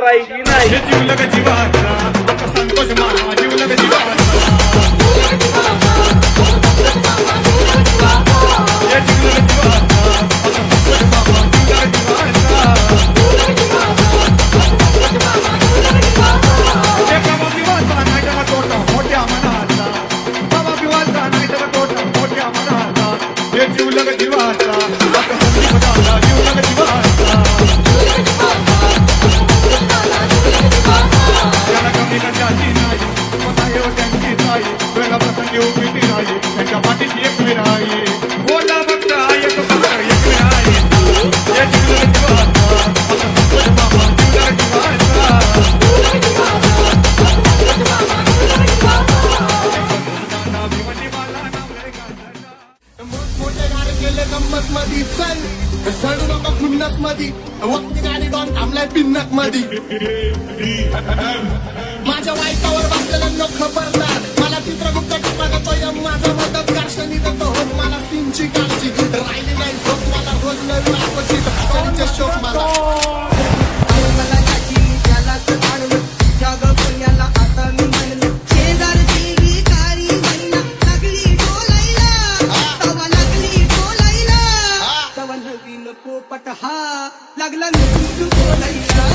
राहिली नाही. जीवलग जीवाचा आता संतोष मामा जीवलग जीवाचा जीवलग जीवाचा आता संतोष मामा जीवलग जीवाचा एका विवाचा नाही त्याला तोटा मोठ्या मनाचा बाबा विवाचा नाही त्याला तोटा मोठ्या मनाचा हे जीवलग जीवाचा आता संदीप दादा जीवलग जीवाचा त्याला कमी कशाची नाही स्वतः येऊ त्यांची ताई वेळा प्रसंगी उभी ती राही त्यांच्या पाठीची एक वेळ आहे बोला बघता एक बघता एक वेळ आहे हे जीवलग जीवाचा आता संतोष मामा जीवलग जीवाचा मोठे गाणे केले गंमत मधी चल सडू नको खुन्नस मधी वक्ती गाणी डॉन थांबलाय पिन्नक मधी माझ्या वाईटावर बसलेल्यांना खबरदार मला चित्रगुप्त टिपा देतोय माझा मदत गार्षणी देतो हो मला सिंची काळजी राहिली नाही झोप मला रोज नवी अपोजिट चरीचे शोक मला मला याची त्यालाच आणलं जग पुण्याला आता मी म्हणलं शेजारची भिकारी महिना लागली बोलायला तवा लागली बोलायला तवा नवीन पोपट हा लागला नवीन बोलायला